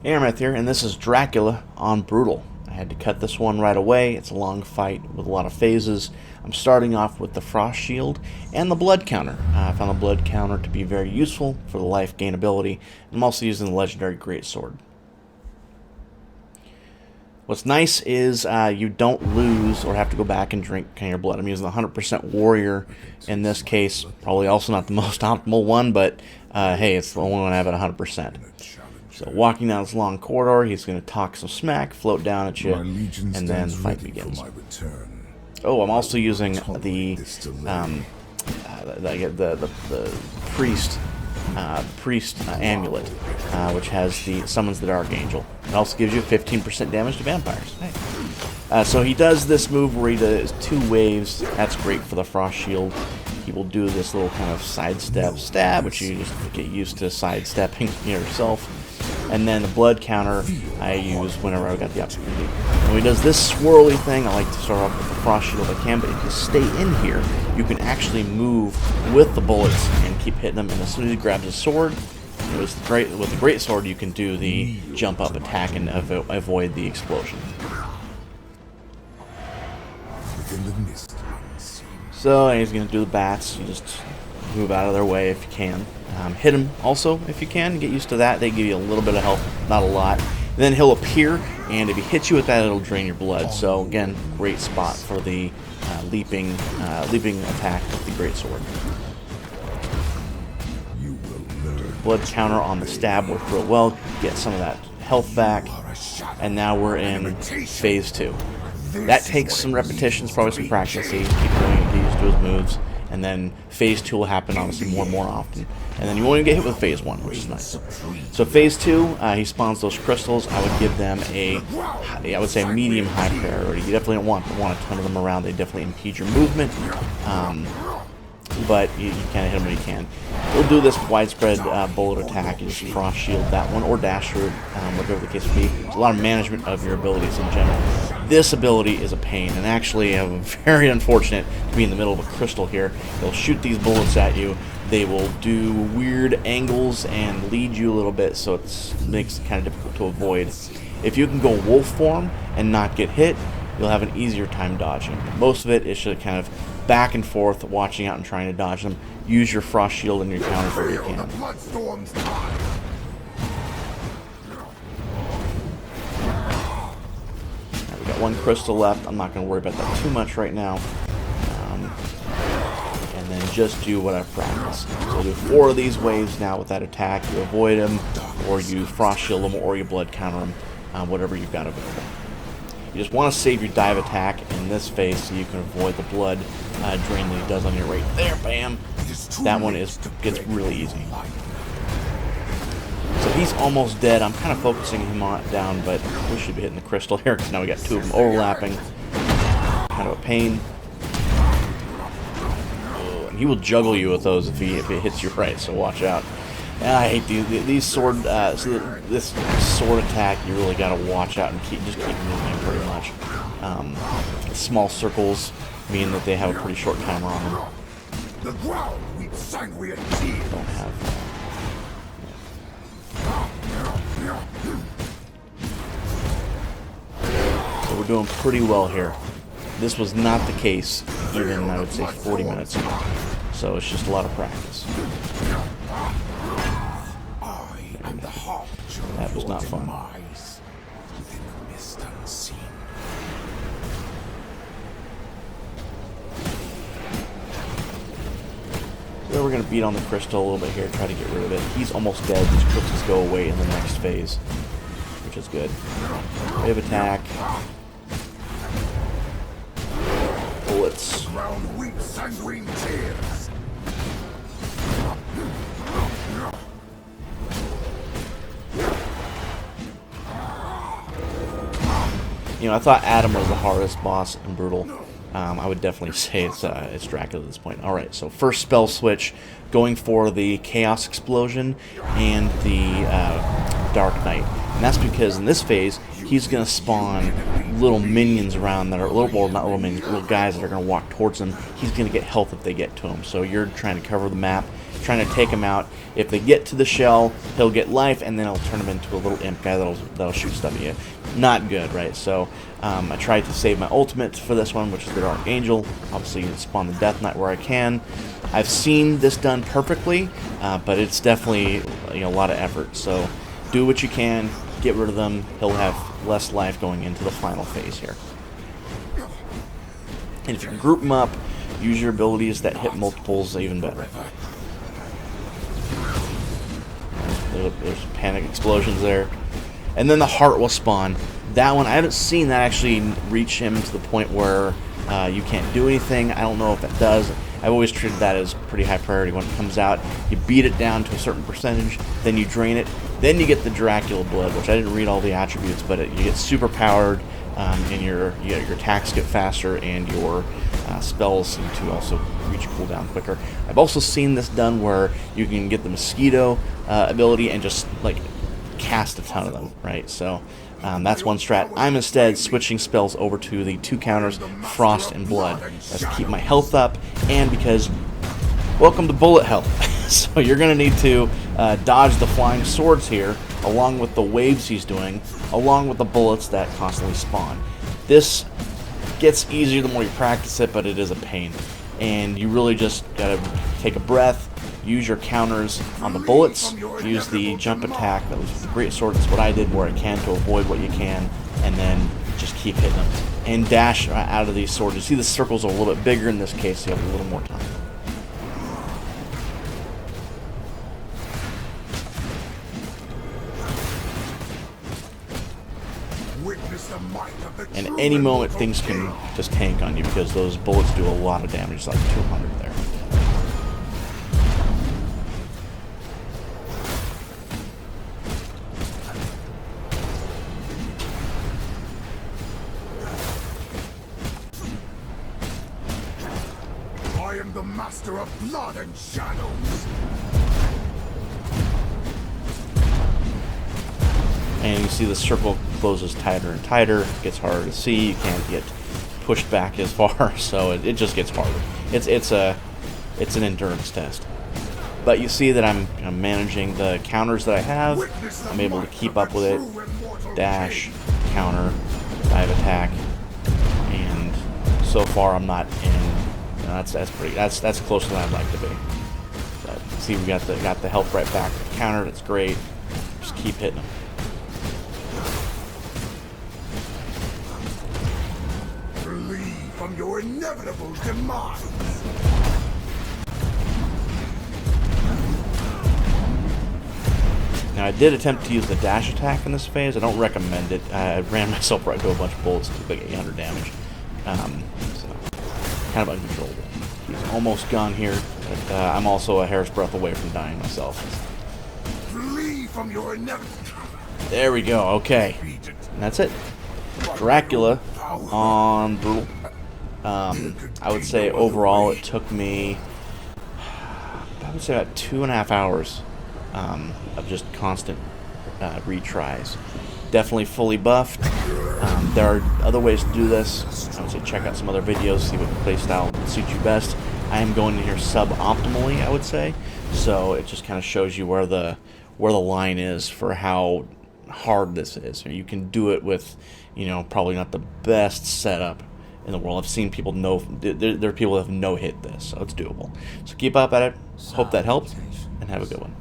Arameth here, and this is Dracula on Brutal. I had to cut this one right away. It's a long fight with a lot of phases. I'm starting off with the Frost Shield and the Blood Counter. I found the Blood Counter to be very useful for the life gain ability. I'm also using the Legendary Greatsword. What's nice is you don't lose or have to go back and drink kind of your blood. I'm using the 100% Warrior in this case. Probably also not the most optimal one, but hey, it's the only one I have at 100%. So walking down this long corridor, he's going to talk some smack, float down at you, and then the fight begins. Oh, I'm also using the priest amulet, which has the summons the Dark Angel. It also gives you 15% damage to vampires. Hey. So he does this move where he does 2 waves. That's great for the Frost Shield. He will do this little kind of sidestep stab, which you just get used to sidestepping yourself. And then the Blood Counter I use whenever I got the opportunity. When he does this swirly thing, I like to start off with the Frost Shield if I can, but if you stay in here, you can actually move with the bullets and keep hitting them. And as soon as he grabs a sword, with the great sword, you can do the jump up attack and avoid the explosion. So he's going to do the bats. You just move out of their way if you can. Hit him also if you can. Get used to that. They give you a little bit of health, not a lot. Then he'll appear, and if he hits you with that, it'll drain your blood. So again, great spot for the leaping attack with the greatsword. Blood counter on the stab worked real well. Get some of that health back, and now we're in phase 2. That takes some repetitions, probably some practice. Keep doing it, get used to his moves, and then phase 2 will happen obviously more and more often. And then you won't even get hit with phase 1, which is nice. So phase 2, he spawns those crystals. I would give them I would say medium-high priority. You definitely don't want a ton of them around. They definitely impede your movement. But you kind of hit them when you can. We'll do this widespread bullet attack. You just Frost Shield that one, or dash through it, whatever the case may be. There's a lot of management of your abilities in general. This ability is a pain, and actually I'm very unfortunate to be in the middle of a crystal here. They'll shoot these bullets at you. They will do weird angles and lead you a little bit, so it makes it kind of difficult to avoid. If you can go wolf form and not get hit, you'll have an easier time dodging. Most of it is just kind of back and forth, watching out and trying to dodge them. Use your Frost Shield and your counters where you can. We got 1 crystal left. I'm not going to worry about that too much right now. And then just do what I've practiced. So do 4 of these waves now with that attack. You avoid them, or you Frost Shield them, or you Blood Counter them, whatever you've got available. You just want to save your dive attack in this phase so you can avoid the blood drain that he does on your right there. Bam! That one gets really easy. So he's almost dead. I'm kind of focusing him down, but we should be hitting the crystal here because now we got 2 of them overlapping. Kind of a pain. Oh, and he will juggle you with those if it hits you right, so watch out. And I hate these sword. This sword attack, you really got to watch out and keep moving pretty much. Small circles mean that they have a pretty short timer on them. Don't have. So we're doing pretty well here. This was not the case even, I would say, 40 minutes ago. So it's just a lot of practice. That was not fun. So we're going to beat on the crystal a little bit here, try to get rid of it. He's almost dead. These crystals go away in the next phase, which is good. Wave attack. Bullets. You know, I thought Adam was the hardest boss in Brutal. I would definitely say it's Dracula at this point. Alright, so first spell switch, going for the Chaos Explosion and the Dark Knight. And that's because in this phase, he's going to spawn little minions around that are not little minions, little guys that are going to walk towards him. He's going to get health if they get to him. So you're trying to cover the map. trying to take him out. If they get to the shell, he'll get life, and then I'll turn him into a little imp guy that'll shoot stuff at you. Not good, right? So I tried to save my ultimate for this one, which is the Archangel. Obviously, spawn the Death Knight where I can. I've seen this done perfectly, but it's definitely a lot of effort. So do what you can, get rid of them. He'll have less life going into the final phase here. And if you group them up, use your abilities that hit multiples, even better. There's panic explosions there. And then the heart will spawn. That one, I haven't seen that actually reach him to the point where you can't do anything. I don't know if that does. I've always treated that as pretty high priority. When it comes out, you beat it down to a certain percentage, then you drain it, then you get the Dracula blood, which I didn't read all the attributes, but you get super powered, and your attacks get faster, and your spells seem to also reach cooldown quicker. I've also seen this done where you can get the mosquito ability and just like cast a ton of them, right? So that's one strat. I'm instead switching spells over to the 2 counters, Frost and Blood. That's to keep my health up, and because welcome to bullet hell. So you're going to need to dodge the flying swords here, along with the waves he's doing, along with the bullets that constantly spawn. This gets easier the more you practice it, but it is a pain. And you really just got to take a breath, use your counters on the bullets, use the jump attack, that was the great sword, that's what I did where I can to avoid what you can, and then just keep hitting them. And dash out of these swords. You see the circles are a little bit bigger in this case, so you have a little more time. And at any moment things can just tank on you because those bullets do a lot of damage, like 200 there. I am the master of blood and shadows. And you see the circle closes tighter and tighter, it gets harder to see, you can't get pushed back as far, so it just gets harder. It's an endurance test. But you see that I'm managing the counters that I have. I'm able to keep up with it. Dash, counter, dive attack, and so far I'm not in. That's closer than I'd like to be. But see, we got the health right back. Counter, that's great. Just keep hitting them. From your inevitable demise. Now I did attempt to use the dash attack in this phase. I don't recommend it. I ran myself right into a bunch of bullets and took like 800 damage. So kind of uncontrollable. He's almost gone here, but I'm also a hair's breadth away from dying myself. Flee from your inevitable. There we go. Okay, and that's it. Dracula on Brutal. I would say overall it took me, I would say about 2.5 hours of just constant retries. Definitely fully buffed. There are other ways to do this. I would say check out some other videos, see what playstyle suits you best. I am going in here sub-optimally, I would say, so it just kind of shows you where the line is for how hard this is. You can do it with, probably not the best setup in the world. I've seen people there are people that have no hit this, so it's doable. So keep up at it. Hope that helped, and have a good one.